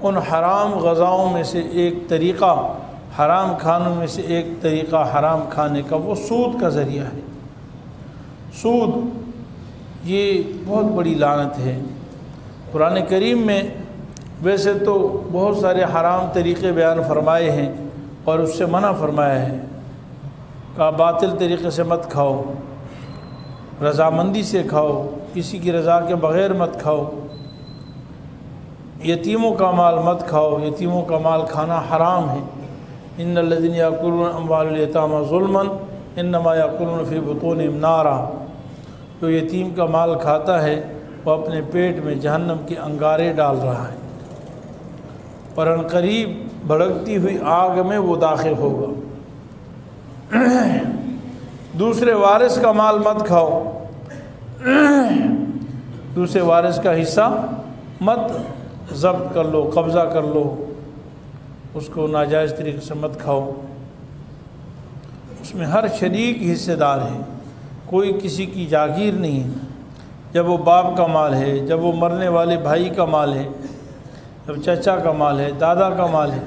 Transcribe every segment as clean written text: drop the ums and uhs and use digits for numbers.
ان حرام غذاؤں میں سے ایک طریقہ، حرام کھانوں میں سے ایک طریقہ حرام کھانے کا وہ سود کا ذریعہ ہے۔ سود یہ بہت بڑی لعنت ہے۔ قرآن کریم میں ویسے تو بہت سارے حرام طریقے بیان فرمائے ہیں اور اس سے منع فرمایا ہے کہ باطل طریقے سے مت کھاؤ، رضامندی سے کھاؤ، کسی کی رضا کے بغیر مت کھاؤ، یتیموں کا مال مت کھاؤ، یتیموں کا مال کھانا حرام ہے۔ ان الذین یاکلون اموال الیتامی ظلما انما یاکلون فی بطونہم نارا، جو یتیم کا مال کھاتا ہے وہ اپنے پیٹ میں جہنم کے انگارے ڈال رہا ہے اور عنقریب بھڑکتی ہوئی آگ میں وہ داخل ہوگا۔ دوسرے وارث کا مال مت کھاؤ، دوسرے وارث کا حصہ مت ضبط کر لو، قبضہ کر لو، اس کو ناجائز طریقے سے مت کھاؤ۔ اس میں ہر شریک حصے دار ہے، کوئی کسی کی جاگیر نہیں ہے۔ جب وہ باپ کا مال ہے، جب وہ مرنے والے بھائی کا مال ہے، جب چچا کا مال ہے، دادا کا مال ہے،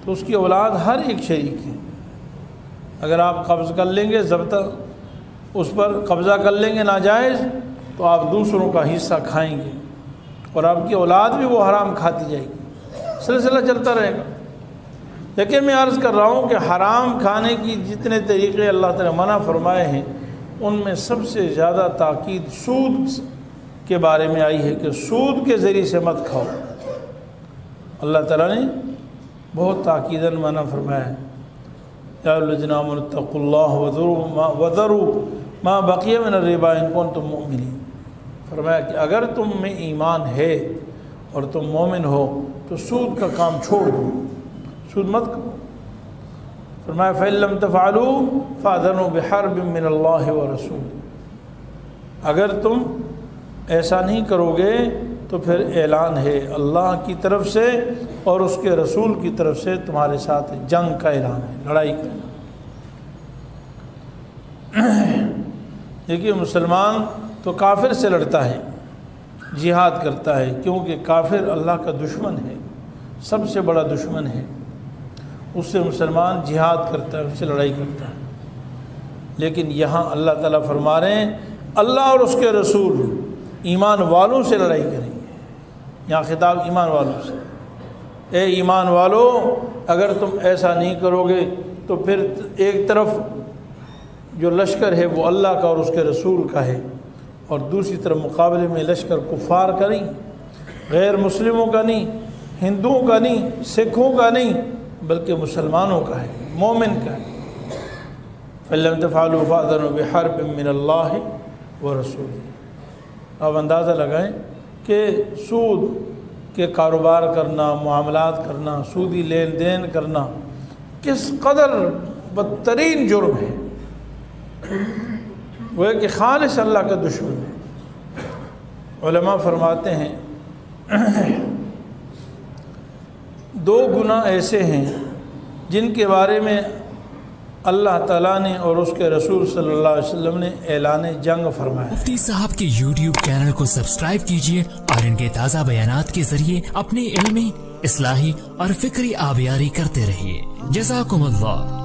تو اس کی اولاد ہر ایک شریک ہے۔ اگر آپ قبض کر لیں گے، ضبط اس پر قبضہ کر لیں گے ناجائز، تو آپ دوسروں کا حصہ کھائیں گے اور آپ کی اولاد بھی وہ حرام کھاتی جائے گی، سلسلہ چلتا رہے گا۔ لیکن میں عرض کر رہا ہوں کہ حرام کھانے کی جتنے طریقے اللہ تعالیٰ منع فرمائے ہیں، ان میں سب سے زیادہ تاکید سود کے بارے میں آئی ہے کہ سود کے ذریعے سے مت کھاؤ۔ اللہ تعالیٰ نے بہت تاکیداً منع فرمایا ہے، یا الذین آمنوا اتقوا اللہ وذروا ما بقی من الربا ان کنتم مؤمنین۔ فرمایا کہ اگر تم میں ایمان ہے اور تم مومن ہو تو سود کا کام چھوڑ دو، سود مت کرو۔ فرمایا فَإِن لَّمْ تَفْعَلُوا فَأْذَنُوا بِحَرْبٍ مِّنَ اللَّهِ وَرَسُولِهِ، اگر تم ایسا نہیں کرو گے تو پھر اعلان ہے اللہ کی طرف سے اور اس کے رسول کی طرف سے تمہارے ساتھ جنگ کا اعلان ہے، لڑائی کا اعلان۔ دیکھیے مسلمان تو کافر سے لڑتا ہے، جہاد کرتا ہے، کیونکہ کافر اللہ کا دشمن ہے، سب سے بڑا دشمن ہے، اس سے مسلمان جہاد کرتا ہے، اس سے لڑائی کرتا ہے۔ لیکن یہاں اللہ تعالیٰ فرما رہے ہیں اللہ اور اس کے رسول ایمان والوں سے لڑائی کریں گے۔ یہاں خطاب ایمان والوں سے، اے ایمان والو اگر تم ایسا نہیں کرو گے تو پھر ایک طرف جو لشکر ہے وہ اللہ کا اور اس کے رسول کا ہے، اور دوسری طرف مقابلے میں لشکر کفار کا نہیں، غیر مسلموں کا نہیں، ہندوؤں کا نہیں، سکھوں کا نہیں، بلکہ مسلمانوں کا ہے، مومن کا ہے۔ فَإِن لَّمْ تَفْعَلُوا فَأْذَنُوا بِحَرْبٍ مِّنَ اللَّهِ وَرَسُولِهِ۔ اب اندازہ لگائیں کہ سود کے کاروبار کرنا، معاملات کرنا، سودی لین دین کرنا کس قدر بدترین جرم ہے، وہ ہے کہ خالص اللہ کا دشمن ہے۔ علماء فرماتے ہیں دو گناہ ایسے ہیں جن کے بارے میں اللہ تعالیٰ نے اور اس کے رسول صلی اللہ علیہ وسلم نے اعلان جنگ فرمایا۔ مفتی صاحب کے یوٹیوب چینل کو سبسکرائب کیجئے اور ان کے تازہ بیانات کے ذریعے اپنی علمی، اصلاحی اور فکری آبیاری کرتے رہیے۔ جزاکم اللہ۔